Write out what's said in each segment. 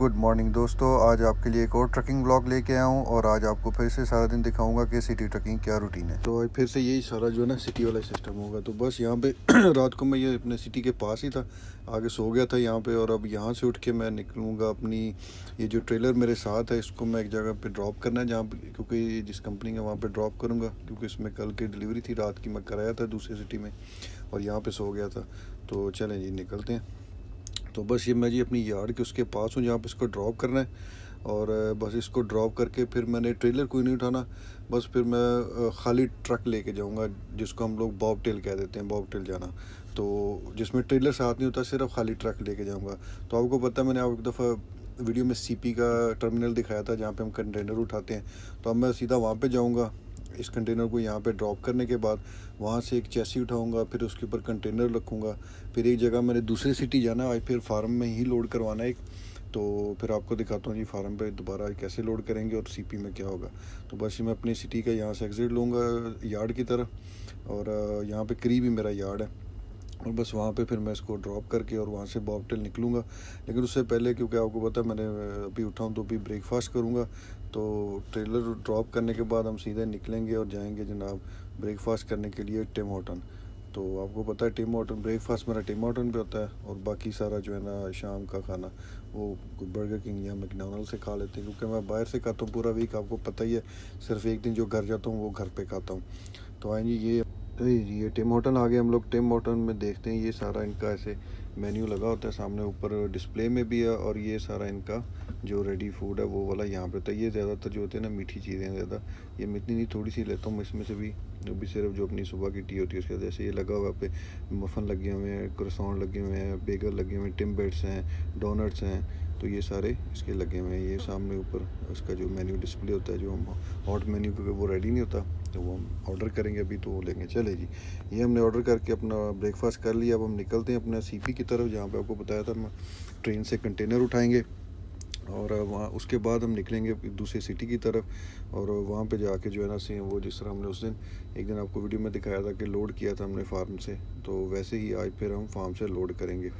Good morning दोस्तों, आज आपके लिए एक और ट्रकिंग ब्लॉग लेके आया हूँ और आज आपको फिर से सारा दिन दिखाऊंगा कि सिटी ट्रकिंग क्या रूटीन है। तो आज फिर से यही सारा जो है ना सिटी वाला सिस्टम होगा। तो बस यहाँ पे रात को मैं ये अपने सिटी के पास ही था, आगे सो गया था यहाँ पे। और अब यहाँ से उठ के मैं निकलूँगा अपनी ये जो ट्रेलर मेरे साथ है इसको मैं एक जगह पर ड्रॉप करना है, जहाँ क्योंकि जिस कंपनी का वहाँ पर ड्रॉप करूँगा, क्योंकि इसमें कल की डिलीवरी थी रात की, मैं कराया था दूसरी सिटी में और यहाँ पर सो गया था। तो चलें जी निकलते हैं। तो बस ये मैं जी अपनी यार्ड के उसके पास हूँ जहाँ पे इसको ड्रॉप करना है। और बस इसको ड्रॉप करके फिर मैंने ट्रेलर कोई नहीं उठाना, बस फिर मैं खाली ट्रक लेके जाऊँगा जिसको हम लोग बॉब टेल कह देते हैं, बॉब टेल जाना। तो जिसमें ट्रेलर साथ नहीं होता, सिर्फ खाली ट्रक लेके जाऊँगा। तो आपको पता है मैंने आप एक दफ़ा वीडियो में सीपी का टर्मिनल दिखाया था जहाँ पे हम कंटेनर उठाते हैं। तो अब मैं सीधा वहाँ पे जाऊँगा, इस कंटेनर को यहाँ पे ड्रॉप करने के बाद वहाँ से एक चैसी उठाऊँगा, फिर उसके ऊपर कंटेनर रखूँगा। फिर एक जगह मैंने दूसरी सिटी जाना है, फिर फार्म में ही लोड करवाना है एक। तो फिर आपको दिखाता हूँ जी फार्म पे दोबारा कैसे लोड करेंगे और सीपी में क्या होगा। तो बस मैं अपनी सिटी का यहाँ से एग्ज़िट लूँगा यार्ड की तरफ, और यहाँ पे करीब ही मेरा यार्ड है। और बस वहाँ पे फिर मैं इसको ड्रॉप करके और वहाँ से बॉबटेल निकलूँगा। लेकिन उससे पहले, क्योंकि आपको पता है मैंने अभी उठाऊँ तो अभी ब्रेकफास्ट करूँगा। तो ट्रेलर ड्रॉप करने के बाद हम सीधे निकलेंगे और जाएंगे जनाब ब्रेकफास्ट करने के लिए टिम हॉर्टन। तो आपको पता है टिम हॉर्टन, ब्रेकफास्ट मेरा टिम हॉर्टन पे होता है और बाकी सारा जो है ना शाम का खाना वो बर्गर किंग या मैकडॉनल्ड से खा लेते हैं, क्योंकि मैं बाहर से खाता हूँ पूरा वीक, आपको पता ही है। सिर्फ एक दिन जो घर जाता हूँ वो घर पे खाता हूँ। तो आए जी ये टिम हॉर्टन आ गए हम लोग। टिम हॉर्टन में देखते हैं, ये सारा इनका ऐसे मेन्यू लगा होता है सामने, ऊपर डिस्प्ले में भी है। और ये सारा इनका जो रेडी फूड है वो वाला यहाँ पे होता है। ये ज़्यादातर जो होते हैं ना मीठी चीज़ें ज़्यादा, ये मैं इतनी नहीं थोड़ी सी लेता हूँ इसमें से भी, जो भी सिर्फ जो अपनी सुबह की टी होती है उसके वजह से। ये लगा हुआ पे मफ़न लगे हुए हैं, क्रॉसॉन लगे हुए हैं, बेगल लगे हुए हैं, टिम्बेट्स हैं, डोनट्स हैं। तो ये सारे इसके लगे हुए हैं। ये सामने ऊपर उसका जो मेन्यू डिस्प्ले होता है, जो हम हॉट मेन्यू, क्योंकि वो रेडी नहीं होता तो वो हम ऑर्डर करेंगे अभी, तो वो लेंगे। चले जी, ये हमने ऑर्डर करके अपना ब्रेकफास्ट कर लिया। अब हम निकलते हैं अपना सीपी की तरफ, जहाँ पे आपको बताया था हम ट्रेन से कंटेनर उठाएंगे और वहाँ उसके बाद हम निकलेंगे दूसरी सिटी की तरफ। और वहाँ पे जाके जो है ना से वो जिस तरह हमने उस दिन एक दिन आपको वीडियो में दिखाया था कि लोड किया था हमने फार्म से, तो वैसे ही आज फिर हम फार्म से लोड करेंगे।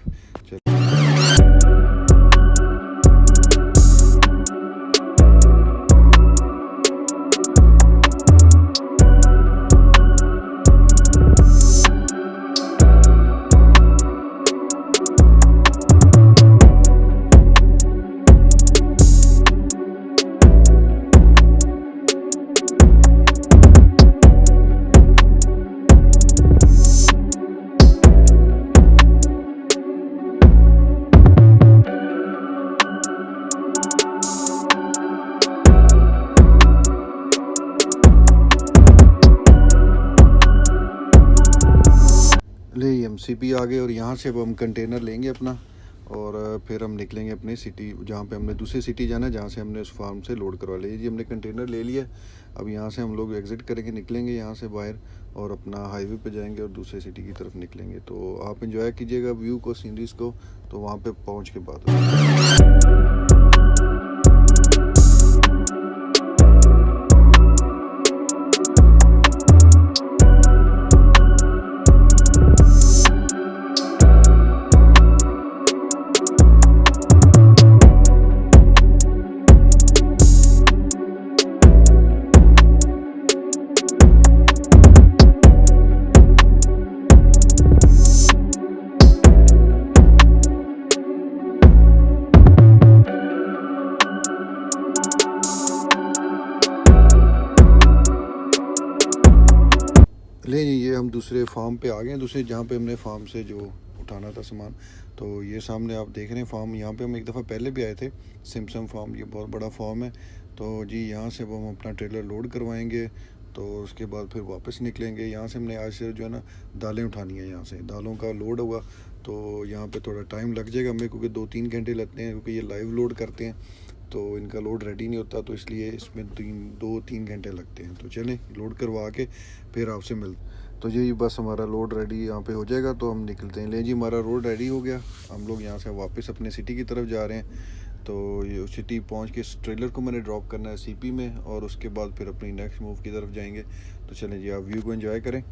सीपी आ गए और यहाँ से अब हम कंटेनर लेंगे अपना, और फिर हम निकलेंगे अपने सिटी, जहाँ पे हमने दूसरी सिटी जाना है, जहाँ से हमने उस फार्म से लोड करवा लिया जी। हमने कंटेनर ले लिया। अब यहाँ से हम लोग एग्ज़िट करेंगे, निकलेंगे यहाँ से बाहर और अपना हाईवे पे जाएंगे और दूसरी सिटी की तरफ निकलेंगे। तो आप इंजॉय कीजिएगा व्यू को, सीनरीज़ को। तो वहाँ पर पहुँच के बाद ले ये हम दूसरे फार्म पे आ गए हैं, दूसरे जहाँ पे हमने फार्म से जो उठाना था सामान। तो ये सामने आप देख रहे हैं फार्म, यहाँ पे हम एक दफ़ा पहले भी आए थे, सिमसम फार्म। ये बहुत बड़ा फार्म है। तो जी यहाँ से वो हम अपना ट्रेलर लोड करवाएंगे, तो उसके बाद फिर वापस निकलेंगे। यहाँ से हमने आज से जो है ना दालें उठानी है, यहाँ से दालों का लोड होगा। तो यहाँ पे थोड़ा टाइम लग जाएगा हमें, क्योंकि 2-3 घंटे लगते हैं, क्योंकि ये लाइव लोड करते हैं तो इनका लोड रेडी नहीं होता, तो इसलिए इसमें 2-3 घंटे लगते हैं। तो चलें लोड करवा के फिर आपसे मिलते। तो ये बस हमारा लोड रेडी यहाँ पे हो जाएगा तो हम निकलते हैं। ले जी हमारा रोड रेडी हो गया, हम लोग यहाँ से वापस अपने सिटी की तरफ जा रहे हैं। तो ये सिटी पहुँच के इस ट्रेलर को मैंने ड्रॉप करना है सीपी में, और उसके बाद फिर अपनी नेक्स्ट मूव की तरफ जाएंगे। तो चलें जी, आप व्यू को एंजॉय करें।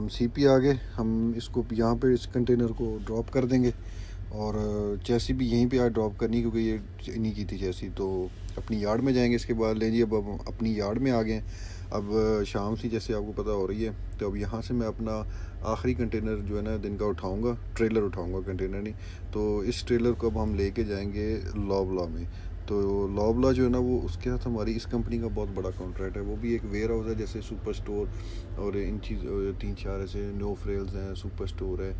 हम सीपी आ गए। हम इसको यहाँ पे इस कंटेनर को ड्रॉप कर देंगे और चैसी भी यहीं पे आज ड्रॉप करनी, क्योंकि ये नहीं की थी चैसी, तो अपनी यार्ड में जाएंगे। इसके बाद ले जी अब हम अपनी यार्ड में आ गए। अब शाम सी जैसे आपको पता हो रही है, तो अब यहाँ से मैं अपना आखिरी कंटेनर जो है ना दिन का उठाऊँगा, ट्रेलर उठाऊँगा, कंटेनर नहीं। तो इस ट्रेलर को अब हम लेके जाएंगे लॉबला में। तो लॉबला जो है ना वो उसके साथ हमारी इस कंपनी का बहुत बड़ा कॉन्ट्रैक्ट है। वो भी एक वेयर हाउस है जैसे सुपर स्टोर, और इन चीज़ 3-4 ऐसे नो फ्रेल्स हैं, सुपर स्टोर है,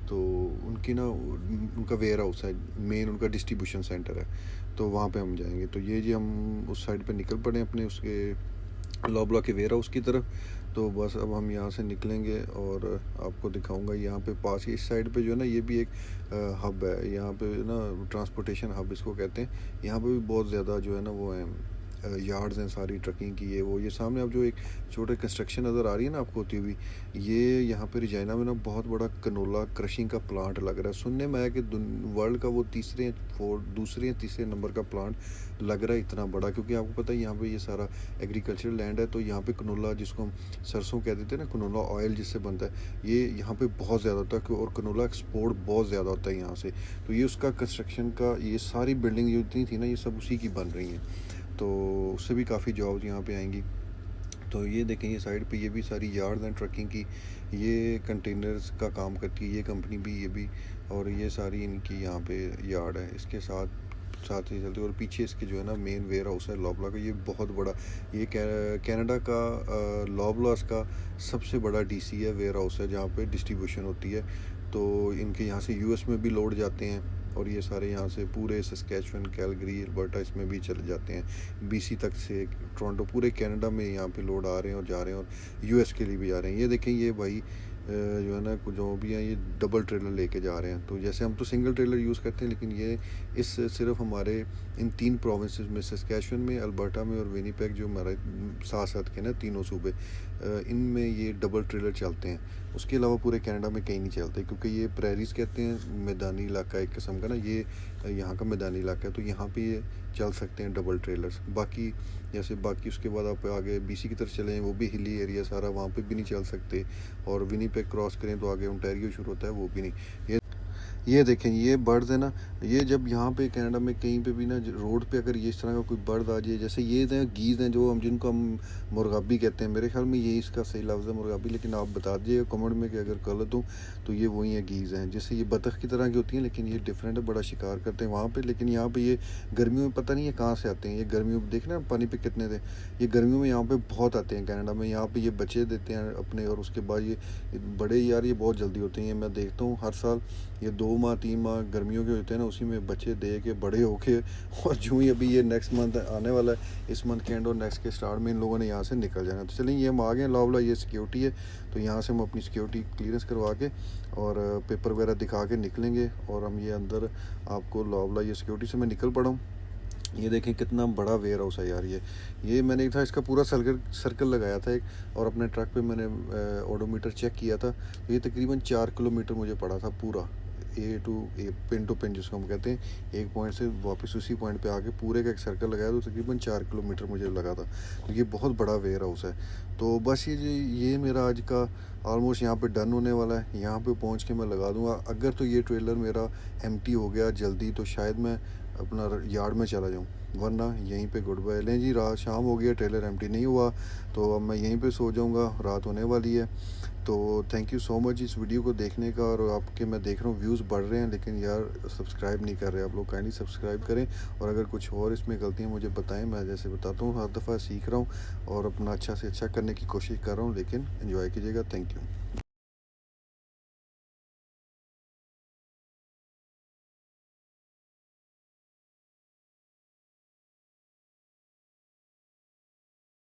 तो उनकी ना उनका वेयर हाउस है, मेन उनका डिस्ट्रीब्यूशन सेंटर है। तो वहाँ पे हम जाएंगे। तो ये जी हम उस साइड पे निकल पड़े अपने उसके लॉबला के वेयर हाउस की तरफ। तो बस अब हम यहाँ से निकलेंगे और आपको दिखाऊंगा यहाँ पे पास ही इस साइड पे जो है ना, ये भी एक हब है। यहाँ पे ना ट्रांसपोर्टेशन हब इसको कहते हैं। यहाँ पे भी बहुत ज़्यादा जो है ना वो है यार्ड्स हैं सारी ट्रकिंग की। ये सामने आप जो एक छोटे कंस्ट्रक्शन नज़र आ रही है ना आपको होती हुई, ये यहाँ पे रिजाइना में ना बहुत बड़ा कनोला क्रशिंग का प्लांट लग रहा है। सुनने में आया कि वर्ल्ड का वो दूसरे या तीसरे नंबर का प्लांट लग रहा है, इतना बड़ा। क्योंकि आपको पता है यहाँ पे ये सारा एग्रीकल्चर लैंड है, तो यहाँ पे कनोला जिसको हम सरसों कह देते हैं ना, कनोला ऑयल जिससे बनता है, ये यहाँ पे बहुत ज़्यादा होता है और कनोला एक्सपोर्ट बहुत ज़्यादा होता है यहाँ से। तो ये उसका कंस्ट्रक्शन का, ये सारी बिल्डिंग जो इतनी थी ना, ये सब उसी की बन रही हैं। तो उससे भी काफ़ी जॉब्स यहाँ पे आएंगी। तो ये देखें, ये साइड पे ये भी सारी यार्ड हैं ट्रकिंग की, ये कंटेनर्स का काम करती है ये कंपनी भी, ये भी, और ये सारी इनकी यहाँ पे यार्ड है। इसके साथ साथ ही चलते, और पीछे इसके जो है ना मेन वेयर हाउस है लॉबला का, ये बहुत बड़ा, ये कनाडा का लॉबलास का सबसे बड़ा डीसी है, वेयर हाउस है जहाँ पे डिस्ट्रीब्यूशन होती है। तो इनके यहाँ से यूएस में भी लोड जाते हैं, और ये सारे यहाँ से पूरे सस्कैचुअन, कैलगरी, अल्बर्टा इसमें भी चले जाते हैं, बीसी तक से टोरंटो, पूरे कनाडा में यहाँ पे लोड आ रहे हैं और जा रहे हैं, और यूएस के लिए भी जा रहे हैं। ये देखें, ये भाई जो है ना जो भी हैं, ये डबल ट्रेलर लेके जा रहे हैं। तो जैसे हम तो सिंगल ट्रेलर यूज़ करते हैं, लेकिन ये इस सिर्फ हमारे इन 3 प्रोविंसेस में, सस्कैचुअन में, अल्बर्टा में और विनीपेग, जो हमारे साथ साथ के ना तीनों सूबे, इनमें ये डबल ट्रेलर चलते हैं। उसके अलावा पूरे कनाडा में कहीं नहीं चलते, क्योंकि ये प्रेरीज कहते हैं, मैदानी इलाका एक किस्म का ना, ये यहाँ का मैदानी इलाका है। तो यहाँ पे ये चल सकते हैं डबल ट्रेलर्स। बाकी जैसे बाकी उसके बाद आप आगे बीसी की तरफ चलें, वो भी हिली एरिया सारा, वहाँ पे भी नहीं चल सकते। और विनीपेग क्रॉस करें तो आगे ओंटारियो शुरू होता है, वो भी नहीं। ये देखें, ये बर्ड्स है ना, ये जब यहाँ पे कनाडा में कहीं पे भी ना रोड पे अगर ये इस तरह का कोई बर्ड आ जाए, जैसे ये गीज़ हैं जो हम जिनको हम मुर्गाबी कहते हैं, मेरे ख्याल में यही इसका सही लफ्ज़ है मुर्गाबी, लेकिन आप बता दीजिएगा कमेंट में कि अगर गलत हूँ तो ये वही है, गीज़ हैं। जैसे ये बतख की तरह की होती हैं, लेकिन ये डिफरेंट है, बड़ा शिकार करते हैं वहाँ पर। लेकिन यहाँ पर ये गर्मियों में पता नहीं है कहाँ से आते हैं। ये गर्मियों में देखना पानी पे कितने थे, ये गर्मियों में यहाँ पर बहुत आते हैं कनाडा में। यहाँ पर ये बच्चे देते हैं अपने, और उसके बाद ये बड़े, यार ये बहुत जल्दी होते हैं। मैं देखता हूँ हर साल ये 2 माह 3 माह गर्मियों के होते हैं ना, उसी में बच्चे दे के बड़े होके, और जो ही अभी ये नेक्स्ट मंथ आने वाला है, इस मंथ के एंड और नेक्स्ट के स्टार्ट में इन लोगों ने यहाँ से निकल जाना। तो चलें, ये हम आ गए लॉबला, ये सिक्योरिटी है। तो यहाँ से हम अपनी सिक्योरिटी क्लियरेंस करवा के और पेपर वगैरह दिखा के निकलेंगे, और हम ये अंदर आपको लॉबला, ये सिक्योरिटी से मैं निकल पड़ा हूँ। ये देखें कितना बड़ा वेयर हाउस है यार। ये मैंने एक था इसका पूरा सर्कल लगाया था एक, और अपने ट्रक पे मैंने ओडोमीटर चेक किया था। तो ये तकरीबन 4 किलोमीटर मुझे पड़ा था पूरा, पिन टू पिन जिसको हम कहते हैं, एक पॉइंट से वापस उसी पॉइंट पे आके पूरे का एक सर्कल लगाया, तो तकरीबन 4 किलोमीटर मुझे लगा था। तो ये बहुत बड़ा वेयर हाउस है। तो बस ये मेरा आज का ऑलमोस्ट यहाँ पे डन होने वाला है। यहाँ पे पहुँच के मैं लगा दूँगा। अगर तो ये ट्रेलर मेरा एम्प्टी हो गया जल्दी, तो शायद मैं अपना यार्ड में चला जाऊँ, वरना यहीं पे गुड बाय। लें जी, रात शाम हो गई है, ट्रेलर एम्प्टी नहीं हुआ, तो अब मैं यहीं पे सो जाऊँगा, रात होने वाली है। तो थैंक यू सो मच इस वीडियो को देखने का। और आपके मैं देख रहा हूँ व्यूज़ बढ़ रहे हैं, लेकिन यार सब्सक्राइब नहीं कर रहे आप लोग। काइंडली सब्सक्राइब करें, और अगर कुछ और इसमें गलतियाँ मुझे बताएं। मैं जैसे बताता हूँ हर दफ़ा सीख रहा हूँ और अपना अच्छा से अच्छा करने की कोशिश कर रहा हूँ, लेकिन एंजॉय कीजिएगा। Thank you.